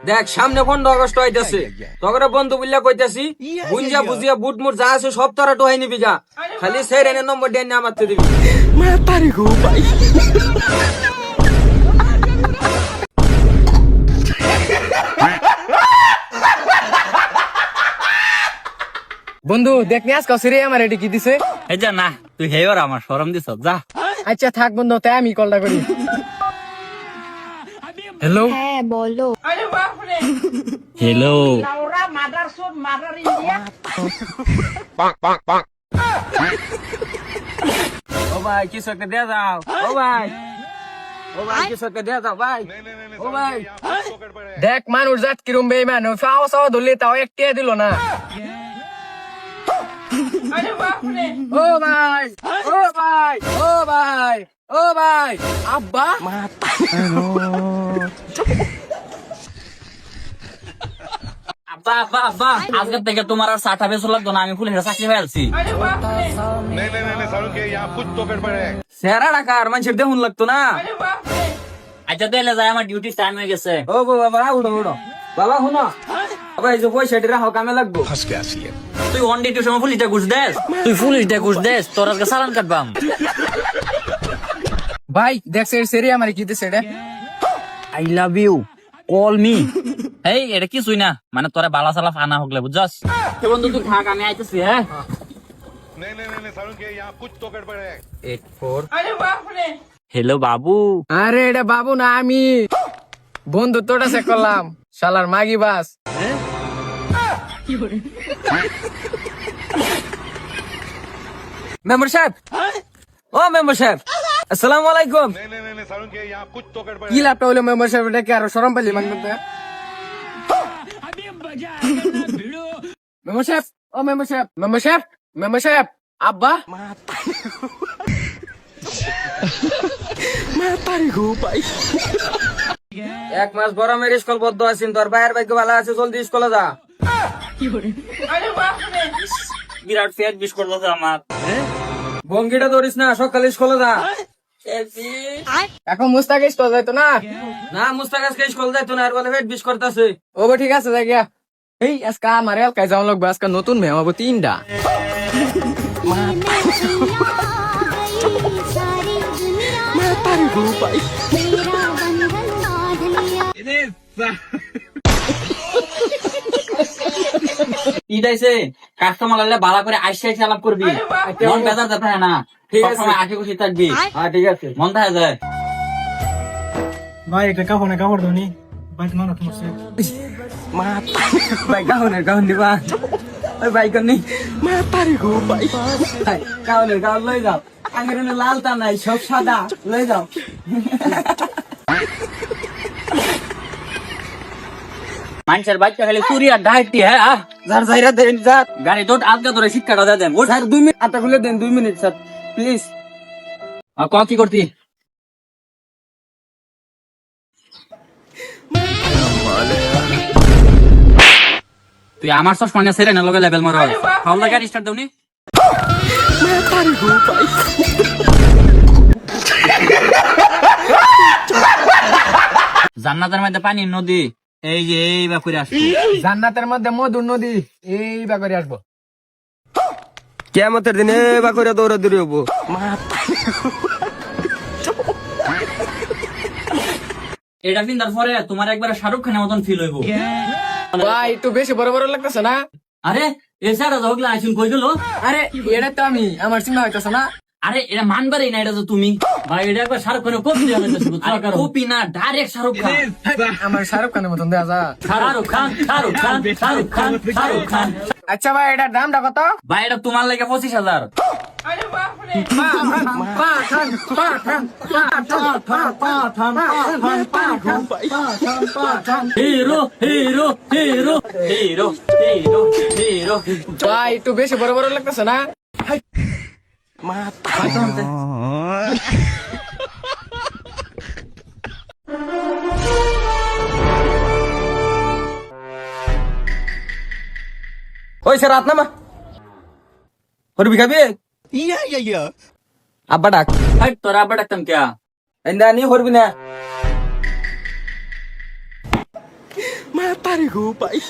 দেখ সামনে 15 আগস্ট হইতাছে, তগরে বন্ধু বুঝলা কইতাছি, বুঝিয়া বুঝিয়া বুট মুট যা আছে সব তোরা টোহাই নিবি গা, খালি সেরেনের নম্বর দিয়ে আমাতে দিবি। বন্ধু দেখ নি আজকে সিরে আমার এটি কি দিছে। এই যা না, তুই হেবার আমার শরম দিছ যা। আচ্ছা থাক বন্ধু, তাই আমি কলটা করি। হ্যালো, হ্যাঁ বলো। হ্যালো, ও ভাই কিছু একটা দিয়ে যাও, ও ভাই, ও ভাই কিছু একটা দিয়ে যাও ভাই, ও ভাই। দেখ মানুষ জাত কিরম বেইমান, ওই ফাও সাও ধরলে তাও একটিয়া দিল না। ও ভাই, ও ভাই, ও ভাই, ও ভাই, আব্বা আব্বা আব্বা আব্বা, আজকে থেকে তোমার আর চাটা বেশ লাগতো না, আমি ফুল হেরা চাকরি হয়ে আছি। नहीं सारुण के यहाँ कुछ तो गड़बड़ है। সেরা ডাকার মানুষের দেখুন লাগতো না। আচ্ছা তাহলে যাই, আমার ডিউটি টাইম হয়ে গেছে। ও বাবা উঠো উঠো, বাবা শুনো, বাবা এই যে পয়সাটি রাখো, কামে লাগবো। তুই অন ডিউটির সময় পুলিশটা ঘুষ দেস, তুই পুলিশটা ঘুষ দেস, তোর আজকে চালান কাটবাম। ভাই দেখ সিরে আমার কি দিছে এটা। I love you, call me. এই এটা কিছুই না, মানে তোরা বালা সালা ফানা হকলে বুঝছস। বন্ধু তুই থাক, আমি আইতেছি। হ্যাঁ नहीं सारुण के यहाँ कुछ तो गड़बड़ है। 84 হ্যালো বাবু। আরে এটা বাবু না, আমি বন্ধু তোটা চেক করলাম, শালার মাগি বাস। মেম্বার সাহেব, ও মেম্বার সাহেব, আসসালামু আলাইকুম। नहीं सारुण के यहाँ कुछ तो गड़बड़ কি है। লাভটা হইলো মেম্বারশিপ, এটা কি আরো সরম পাইলি মানতে। মেম্বারশিপ, ও মেম্বারশিপ, মেম্বারশিপ, মেম্বারশিপ, আব্বা এক মাস গরমের স্কুল বদ্ধ আছেন, তোর বাইরের ভাগ্য ভালো আছে, জলদি স্কুলে যা। বিরাট ফেট বিশ করতেছে আমার। বঙ্গিটা ধরিস না, সকালে স্কুলে যা। এখন মুস্তাক স্কুল যাইতো না। না মুস্তাক আজকে স্কুল যাইতো না, আর বলে পেট বিষ করতেছে। ও বা ঠিক আছে, যাই গিয়া। এই আজকে আমার এলাকায় যাওয়া লাগবে, আজকে নতুন মেয়ে হবো 3টা। ইদাইছে কাস্টমার লাগলে ভালো করে আইসা আইসা আলাপ করবি, মন বেজার যাতে হয় না। ঠিক আছে। সবসময় আগে খুশি থাকবি, হ্যাঁ ঠিক আছে। মন থাকে যায়। ভাই একটা কাপড় ধনি ভাই তোমার তোমার ভাই গাউন দিবা, ওই ভাই কনি গাউনের গাউন লই যাও, আগের লাল তা নাই, সব সাদা লই যাও। মানুষের বাচ্চা খালি চুরি আর ডাইটি। হ্যাঁ যার যাইরা দেন যা, গাড়ি তোর আজকে ধরে শিক্ষাটা দিয়ে দেন। স্যার 2 মিনিট আটা খুলে দেন, 2 মিনিট স্যার প্লিজ। ক কি করতি? তুই আমার সব মানে সেরে না লগে লেভেল মার হাওলা গাড়ি স্টার্ট দাওনি। জান্নাতের মধ্যে পানি নদী, এই যে এই বা করে আসছে। জান্নাতের মধ্যে মধুর নদী, এই বা করে আসবো। কিয়ামতের দিনে বা করে দৌড়া দৌড়ি হবো। এটা পিন্দার পরে তোমার একবার শাহরুখ খানের মতন ফিল হইব। ভাই একটু বেশি বড় বড় লাগতেছে না? আরে এছাড়া যাওয়া আইসুন কই গেল? আরে এটা তো আমি, আমার চিন্তা হইতেছে না। আরে এটা মানবারই না, এটা তো তুমি ভাই, এটা একবার শাহরুখ খানের কপি কপি না, ডাইরেক্ট শাহরুখ খান। আমার শাহরুখ খানের মতন দেয়া যা। শাহরুখ খান, শাহরুখ খান, শাহরুখ খান, শাহরুখ খান। আচ্ছা ভাই এটার দামটা কত? ভাই এটা তোমার লাগে 25,000। Hero hero hero hero hero hero. ভাই একটু বেশি বড় বড় লাগতেছে না? ওই স্যার রাত নামা হরবি খাবি? আব্বা ডাক, হাই তোরা আবার ডাকতাম কে? এন্দা নি হরবি না। Tarik pai.